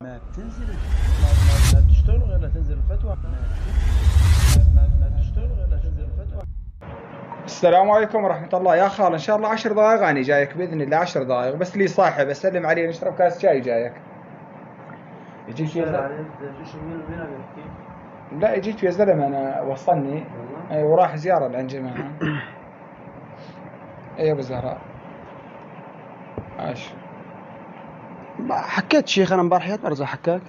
ما بتنزل ما تشتغل غير لا تنزل الفتوى ما تشتغل غير لا تنزل الفتوى. السلام عليكم ورحمة الله يا خال، إن شاء الله 10 دقائق أنا جايك بإذن الله. 10 دقائق بس لي صاحب أسلم عليه نشرب كاس شاي جايك. يجيك يا زلمة؟ لا يجيك يا زلمة، أنا وصلني وراح زيارة لعند جماعة. أي أبو زهراء عاش. حكيت شيخ انا امبارح يا برزة حكاك.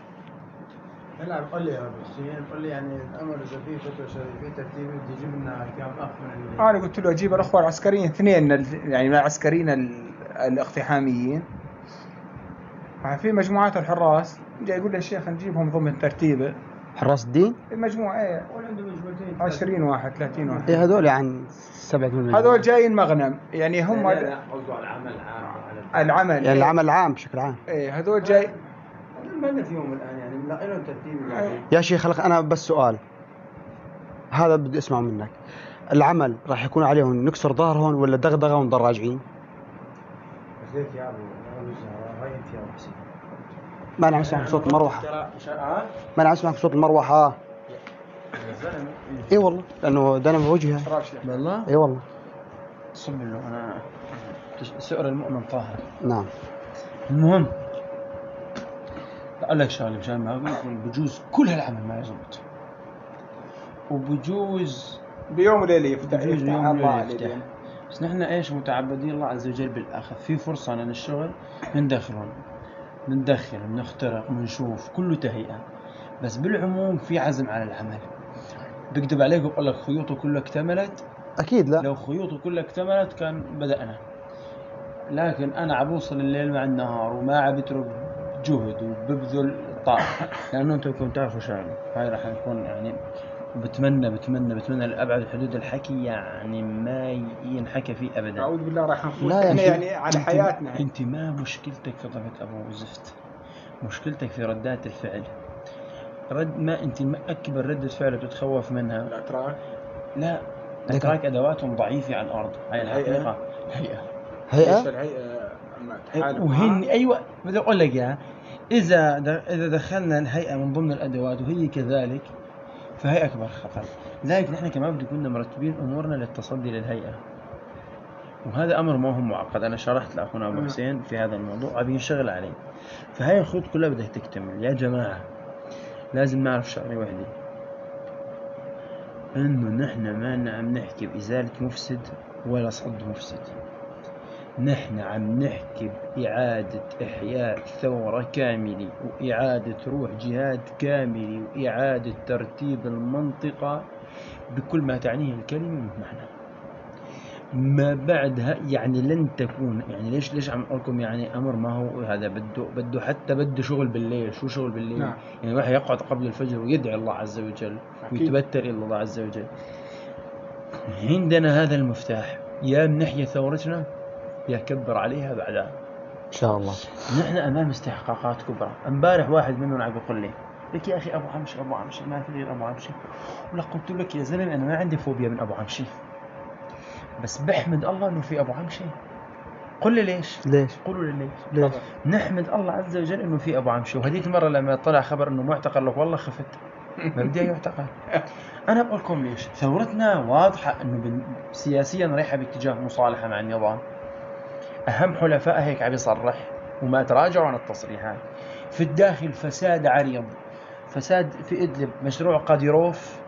لا قل لي يا ابو حسين، قل لي يعني الامر اذا في فتوى شرعيه في ترتيب بده يجيب لنا كم اخ من أنا قلت له أجيب الأخوة العسكريين اثنين يعني من العسكريين الاقتحاميين. في مجموعات الحراس جاي يقول لي الشيخ نجيبهم ضمن ترتيبه. حراس الدين المجموعة ايه عنده مجموعتين 20 واحد 30 واحد. ايه هذول يعني 7 هذول جايين مغنم يعني هم لا قصده على العمل العام العمل يعني إيه؟ العمل العام بشكل عام. ايه هذول جاي ما فيهم الان يعني لا لهم ترتيب يعني. يا شيخ خلق انا بس سؤال هذا بدي اسمعه منك. العمل راح يكون عليهم نكسر ظهرهم ولا دغدغه ونضل راجعين؟ زيت يا ابو هاي انت يا ابو حسين ما انا عم اسمع صوت المروحه. ما انا عم اسمع صوت المروحه. اي والله لانه ده انا بوجهي. والله اي والله. صب له انا سؤر المؤمن طاهر. نعم. المهم اقول لك شغله مشان ما اقول بجوز كل هالعمل ما يزبط، وبجوز بيوم وليله يفتح بجوز يفتح يوم الله وليلة يفتح. عليه. بس نحن ايش متعبدين الله عز وجل بالاخذ في فرصه لنا الشغل بندخلهم بندخل بنخترق بنشوف كله تهيئه، بس بالعموم في عزم على العمل. بكذب عليك وبقول لك خيوطه كلها اكتملت. اكيد لا. لو خيوطه كلها اكتملت كان بدأنا، لكن انا عبوصل الليل مع النهار وما عبترك جهد وببذل طاقة لانه انتم كنتوا تعرفوا شغله هاي راح نكون يعني. بتمنى لأبعد حدود الحكي يعني ما ينحكى فيه ابدا. اعوذ بالله راح نفوت لا يا احنا شيخ. يعني على حياتنا. انت ما مشكلتك في ضبط ابو زفت، مشكلتك في ردات الفعل. ما انت ما اكبر ردة فعل بتتخوف منها الاتراك لا اتراك ادواتهم ضعيفة على الارض. هاي الحقيقة. الهيئة ايش هيئه. الهيئه تحالف وهن معها؟ ايوه بدي اقول لك اياها. اذا دخلنا الهيئة من ضمن الادوات وهي كذلك فهي اكبر خطر. لذلك نحن كمان بدنا كنا مرتبين امورنا للتصدي للهيئة، وهذا امر ما هو معقد. انا شرحت لاخونا ابو حسين في هذا الموضوع عم ينشغل عليه. فهاي الخطوط كلها بدها تكتمل يا جماعه. لازم نعرف شغله وحده، انه نحن ما عم نحكي بازاله مفسد ولا صد مفسد، نحن عم نحكي باعاده احياء ثوره كامله واعاده روح جهاد كامله واعاده ترتيب المنطقه بكل ما تعنيه الكلمه من معنى. ما بعدها يعني لن تكون يعني ليش عم اقول لكم يعني امر ما هو هذا بده حتى بده شغل بالليل. شو شغل بالليل؟ نعم. يعني الواحد يقعد قبل الفجر ويدعي الله عز وجل ويتبتل الى الله عز وجل. عندنا هذا المفتاح، يا بنحيا ثورتنا يا كبر عليها بعدها ان شاء الله. نحن امام استحقاقات كبرى. امبارح واحد منهم عم يقول لي لك يا اخي ابو عمشي ما في غير ابو عمشي. ولا قلت لك يا زلمه انا ما عندي فوبيا من ابو عمشي، بس بحمد الله انه في ابو عمشي. قل لي ليش؟ قولوا لي ليش؟ نحمد الله عز وجل انه في ابو عمشي. وهذيك المره لما طلع خبر انه معتقل لك والله خفت ما بدي يعتقل. انا بقول لكم ليش ثورتنا واضحه انه سياسيا رايحه باتجاه مصالحه مع النظام. اهم حلفاء هيك عم يصرح وما تراجعوا عن التصريحات. في الداخل فساد عريض، فساد في ادلب مشروع قاديروف،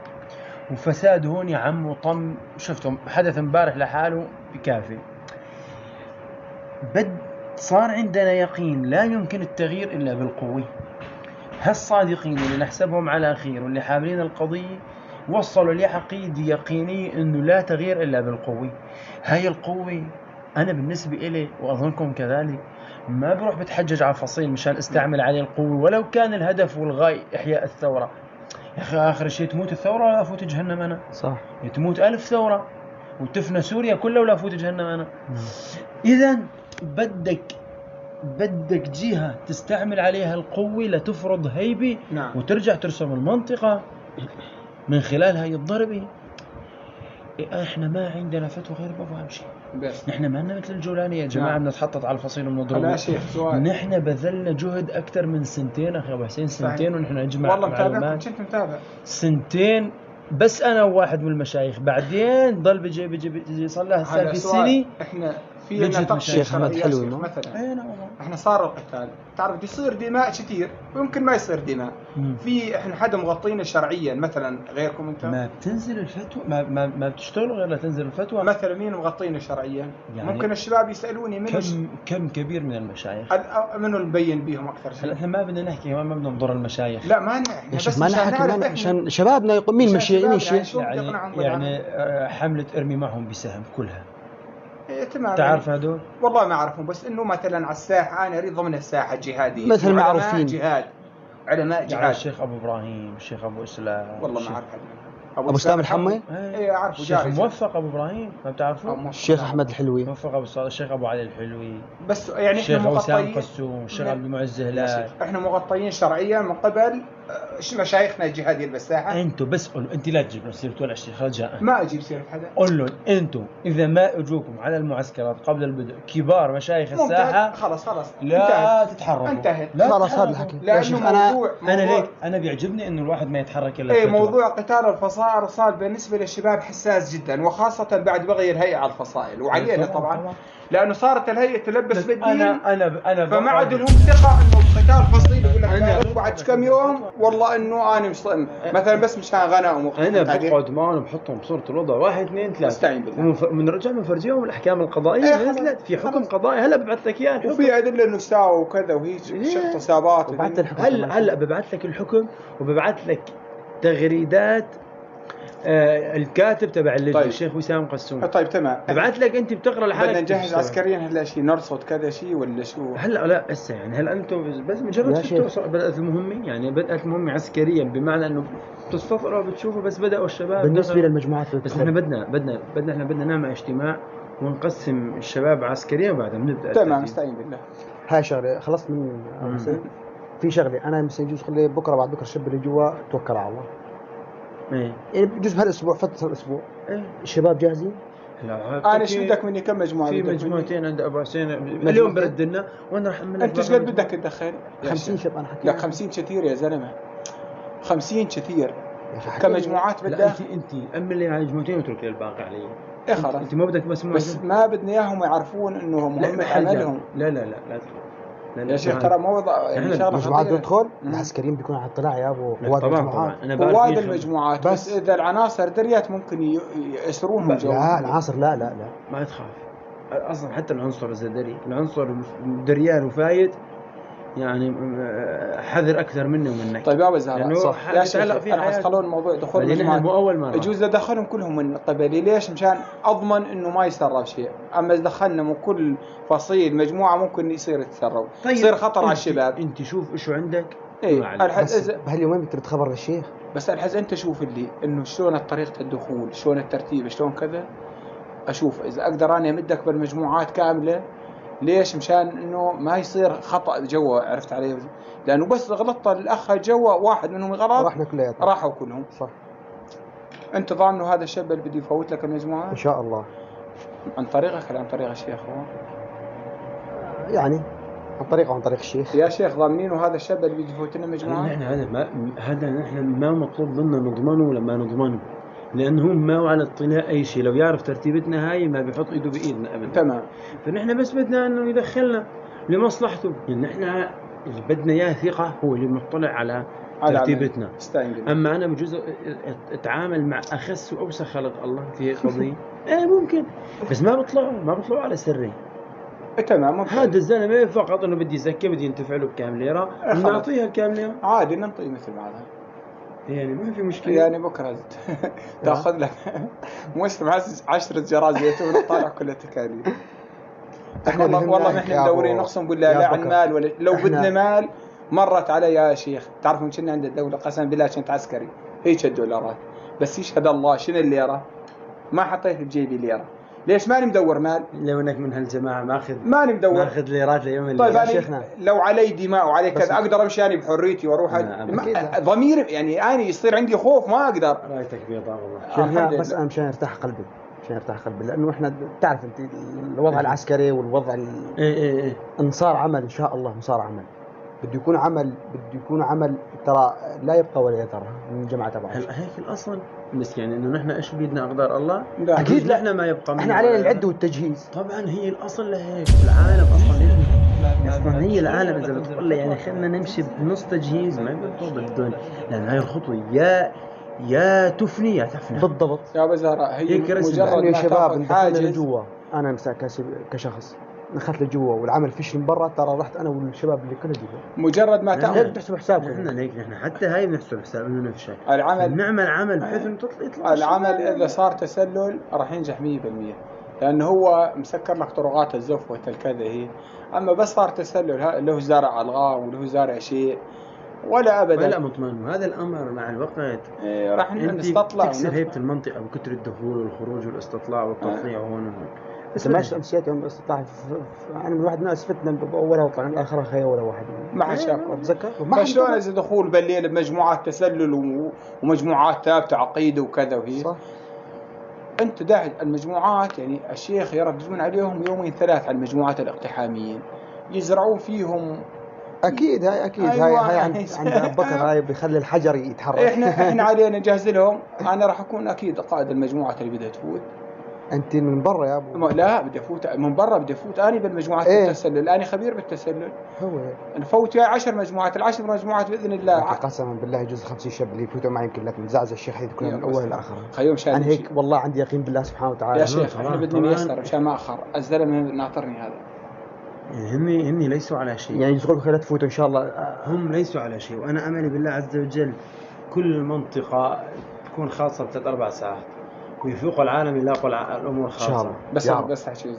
وفساد هون يا عم وطم. شفتم حدث امبارح لحاله بكافي. صار عندنا يقين لا يمكن التغيير إلا بالقوة. هالصادقين اللي نحسبهم على خير واللي حاملين القضية وصلوا لعقيدة يقينية إنه لا تغيير إلا بالقوة. هاي القوة أنا بالنسبة إلي وأظنكم كذلك ما بروح بتحجج على فصيل مشان استعمل عليه القوة ولو كان الهدف والغاية إحياء الثورة. يا أخي آخر شيء تموت الثورة ولا أفوت جهنم أنا؟ صح. تموت 1000 ثورة وتفنى سوريا كلها ولا أفوت جهنم أنا؟ إذن بدك جهة تستعمل عليها القوة لتفرض هيبة. نعم. وترجع ترسم المنطقة من خلال هاي الضربة. احنا ما عندنا فتوى غير بابو امشي. بس نحن ما لنا مثل الجولاني يا جماعه نعم. بنتحطط على الفصيل هلا وبنضربه. شيخ سؤال. نحن بذلنا جهد اكثر من سنتين اخي ابو حسين، سنتين ونحن نجمع والله متابعكم، معلومات. كنت متابع سنتين بس انا وواحد من المشايخ، بعدين ضل بيجي صار له هلا السالفه سؤال. سنه. احنا في لجنة لنا تقسيم مشايخ أحمد شرعي يا حلوي، شيخ. ما؟ مثلا اي نعم والله. احنا صار القتال، تعرف بده يصير دماء كثير ويمكن ما يصير دماء. في احنا حدا مغطينا شرعيا مثلا غيركم انت؟ ما بتنزل الفتوى، ما بتشتغلوا غير لتنزل الفتوى. مثلا مين مغطينا شرعيا؟ يعني ممكن الشباب يسالوني من كم كبير من المشايخ. منو المبين بيهم اكثر هلا شيء؟ احنا ما بدنا نحكي، ما بدنا نضر المشايخ. لا ما احنا يا شيخ بس ما مشان نحكي، نعرف عشان شبابنا يقول مين مشان مشي شبابنا يمشي. شو بدي أقنعهم يعني حملة ارمي معهم بسهم كلها. إيه تمام. تعرف هذول؟ والله ما اعرفهم، بس انه مثلا على الساحه انا اريد ضمن الساحه جهاديه مثل وعلماء معروفين. جهاد، علماء يعني جهاد. الشيخ ابو ابراهيم، الشيخ ابو اسلام. والله ما الشيخ- اعرف حد منهم. ابو اسلام الحمي، ايه اعرفه. الشيخ جاري. موفق ابو ابراهيم، ما بتعرفوه؟ الشيخ احمد الحلوي، موفق ابو الصالح، الشيخ ابو علي الحلوي، بس يعني احنا الشيخ وسام مغطيين. قسوم، الشيخ من- عبد المعز هلال. احنا مغطيين شرعيا من قبل مشايخنا الجهاديه بالساحه. انتوا بس قولوا، انت لا تجيب سيره ولا الشيخ رجاء. ما اجيب سيره حدا. قول لهم انتوا اذا ما اجوكم على المعسكرات قبل البدء كبار مشايخ الساحه، خلاص لا انتهت. تتحركوا. انتهت. لا خلاص هذا تتحركوا. الحكي. يا شيخ لانه انا انا ليك انا بيعجبني انه الواحد ما يتحرك الا ايه بفتوى. موضوع قتال الفصائل صار بالنسبه للشباب حساس جدا، وخاصه بعد بغي الهيئه على الفصائل وعلينا طبعا، لانه صارت الهيئه تلبس بالدين. انا فما عاد لهم ثقه انه القتال فصيل يقول لك بعد كم يوم والله انه انا مش مثلا بس مشان غنى انا بقعد معهم بحطهم بصوره الوضع 1 2 3 استعين بالله. بنرجع بنفرجيهم الاحكام القضائيه إيه نزلت في حكم قضائي، هلا ببعث لك اياه الحكم. وفي ادله انه ساووا وكذا وهيك اغتصابات. وبعت الحكم. هلا ببعث لك الحكم وببعث لك تغريدات الكاتب تبع اللجنه. طيب. الشيخ وسام قسوم. طيب تمام. ببعث لك انت بتقرا لحالك. بدنا نجهز عسكريا هلا شيء نرصد كذا شيء ولا شو؟ هلا لا هسه يعني هلا انتم بس مجرد يا شيخ. بدات المهمه، يعني بدات المهمه عسكريا بمعنى انه بتستطروا بتشوفوا، بس بداوا الشباب. بالنسبه للمجموعات بس احنا بدنا نعمل اجتماع ونقسم الشباب عسكريا وبعدها بنبدا تمام. الترتيب. استعين بالله. هاي شغله خلصت من في شغله انا مثلا يجوز خلي بكره بعد بكره الشاب اللي جوا توكل على الله، ايه يعني بجوز بهالاسبوع فتره الاسبوع ايه الشباب جاهزين. انا ايش بدك مني؟ كم مجموعه في بدك مجموعتين عند ابو حسين اليوم برد لنا وانا راح مني؟ انت ايش قد بدك تدخل؟ 50 شاب انا حكيت. لا 50 كثير يا زلمه، 50 كثير. يا أخي حكيت. كمجموعات لا بدك؟ انت امن لي على مجموعتين واترك لي الباقي علي. ايه خلاص. انت ما بدك بس ما بدنا اياهم يعرفون انه مهم عملهم. لا يا شيخ ترى موضوع يعني شغله المجموعات خطيرة. تدخل العسكريين بيكون على اطلاع يا ابو قوات طبعا المجموعات. انا قواد المجموعات بس اذا العناصر دريات ممكن يأسرونهم جو. لا العناصر لا ما تخاف اصلا، حتى العنصر اذا دري العنصر دريان وفايت يعني حذر اكثر منه ومنك. طيب يا ابو زهراء يعني صح يا شيخ في انا بس خلون الموضوع دخول المجموعات مو اول مره يجوز ادخلهم كلهم من قبلي. ليش؟ مشان اضمن انه ما يسرب شيء. اما اذا دخلنا من كل فصيل مجموعه ممكن يصير يتسرب. طيب يصير خطر على الشباب. انت شوف ايش عندك. ايه بس بهاليومين بترد خبر للشيخ. بس الحز انت شوف اللي انه شلون طريقه الدخول، شلون الترتيب، شلون كذا. اشوف اذا اقدر انا امدك بالمجموعات كامله. ليش؟ مشان انه ما يصير خطا جوا، عرفت علي؟ لانه بس غلطت الاخ جوا واحد منهم غلط رحنا كلياتنا راحوا كلهم. صح. انت ضامن انه هذا الشاب اللي بده يفوت لك المجموعه ان شاء الله عن طريقك ولا عن طريق الشيخ؟ هو يعني عن طريقه وعن طريق الشيخ. يا شيخ ضامنينه هذا الشاب اللي بده يفوت لنا مجموعه؟ هذا نحن ما مطلوب منا نضمنه ولا ما نضمنه، لانه هم ما على اطلاع اي شيء. لو يعرف ترتيبتنا هاي ما بيحط ايده بايدنا ابدا. تمام. فنحن بس بدنا انه يدخلنا لمصلحته، يعني نحن اللي بدنا اياه ثقه هو اللي مطلع على ترتيبتنا. اما انا بجوز اتعامل مع اخس واوسخ خلق الله في قضيه ايه ممكن، بس ما بطلعوا على سري. تمام. هذا الزلمه فقط انه بدي يزكي، بدي ينتفع له بكام ليره، نعطيها الكام ليره عادي، ننطي مثل بعضها يعني ما في مشكله. يعني بكره تاخذ لك مسلم 10 جراز زيتون وطالع كل التكاليف. والله نحن مدورين اقسم بالله لا عن مال ولا لو بدنا مال. مرت علي يا شيخ تعرفوا من كنا عند الدوله قسم بالله كنت عسكري هيك الدولارات، بس يشهد الله شنو الليره ما حطيت بجيبي ليره. ليش ماني مدور مال؟ لو انك من هالجماعه ماني مدور. ماخذ ليرات ليوم طيب يا أنا شيخنا. لو علي دماء وعلي بس كذا اقدر امشي انا بحريتي واروح نعم، أكيد. ضميري يعني انا يصير عندي خوف ما اقدر. رايتك بيضاء والله. شيخنا الحمد بس لله. انا مشان يرتاح قلبي، مشان يرتاح قلبي، لانه احنا تعرف انت الوضع العسكري والوضع ايه ان صار عمل ان شاء الله، ان صار عمل بده يكون عمل، بده يكون عمل ترى لا يبقى ولا يذر من جماعه تبعه. هلا هيك الاصل، بس يعني انه نحن ايش بيدنا اقدار الله. لا. أكيد لا. نحن ما يبقى احنا منا علينا ولا العد يذر. والتجهيز. طبعا هي الاصل لهيك العالم اصلا ليش اصلا هي العالم اذا بتقول لي يعني خلينا نمشي بنص تجهيز ما بيضبط الدنيا، لان هاي الخطوه يا تفني يا تفنى. بالضبط. يا ابو زهراء هي هيك رسم. مجرد لانه يا ما شباب تاخذ دخلنا حاجز. لجوا، انا كشخص دخلت لجوا والعمل فيش من برا، ترى رحت انا والشباب اللي كنا جوا. مجرد ما لا، تاخذ هيك تحسبوا حسابكم. نحن هيك نحن حتى هاي بنحسب حساب انه نفشل. العمل نعمل عمل بحيث انه يطلع العمل الشباب. اذا صار تسلل راح ينجح 100%، لانه هو مسكر لك طرقات الزفوه الكذا هي. اما بس صار تسلل له زارع الغام وله زارع شيء ولا ابدا. لا مطمئن، وهذا الامر مع الوقت راح انت نستطلع تكسر هيبه المنطقه بكثر الدخول والخروج والاستطلاع والتطليع هون وهون. بس ما نسيت يوم استطاع انا من واحد الناس فتنا باولها وطلعنا الاخر خيا ولا واحد ما حد شاف. اتذكر فشلون اذا دخول بالليل بمجموعات تسلل ومجموعات ثابته عقيده وكذا وهي. صح. انت داعي المجموعات يعني الشيخ يرددون عليهم يومين ثلاث على المجموعات الاقتحاميين يزرعون فيهم. اكيد هاي اكيد أيوة. هاي عند ابو بكر، هاي بيخلي الحجر يتحرك. احنا علينا نجهز لهم. انا راح اكون اكيد قائد المجموعه اللي بدها تفوت. انت من برا يا ابو. لا بدي افوت من برا، بدي افوت اني بالمجموعات إيه؟ التسلل، اني خبير بالتسلل. هو نفوت يا 10 مجموعات، العشر مجموعات باذن الله. قسما بالله يجوز 50 شاب اللي يفوتوا معي يمكن لك نزعزع الشيخ حديد كلنا من اول لاخر. خيوم شان انا هيك والله عندي يقين بالله سبحانه وتعالى. يا شيخ احنا بدنا طبعاً. نيسر مشان ما اخر الزلمه ناطرني هذا. يعني هن ليسوا على شيء، يعني يقول لك لا تفوتوا ان شاء الله. هم ليسوا على شيء، وانا املي بالله عز وجل كل المنطقه تكون خاصه بثلاث اربع ساعات ويفوق العالم يلاقوا الامور ان شاء خاصه. الله بس يا رب. بس احكي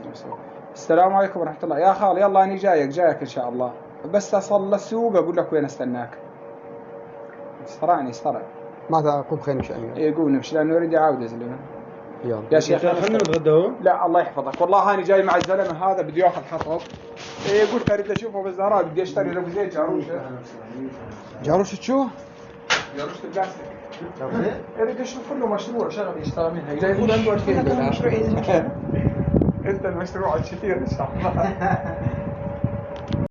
السلام عليكم ورحمه الله. يا خال يلا انا جايك ان شاء الله، بس اصل للسوق اقول لك وين استناك. استرعني ما قوم خلينا نمشي أمير. يقول نمشي لانه يريد يعاود يا زلمه. يلا يا شيخ خلينا نتغدى هون. لا الله يحفظك والله هاني جاي مع الزلمه هذا بده ياخذ حطب. قلت اريد اشوفه بالزهراء، بدي اشتري له زيت جاروشه. جاروش تشوف؟ جاروشه البلاستيك. اريد اشوف له مشروع شغل يشتغل منها، جاي يقول عنده 2000 دولار. انت المشروع الكثير ان شاء الله.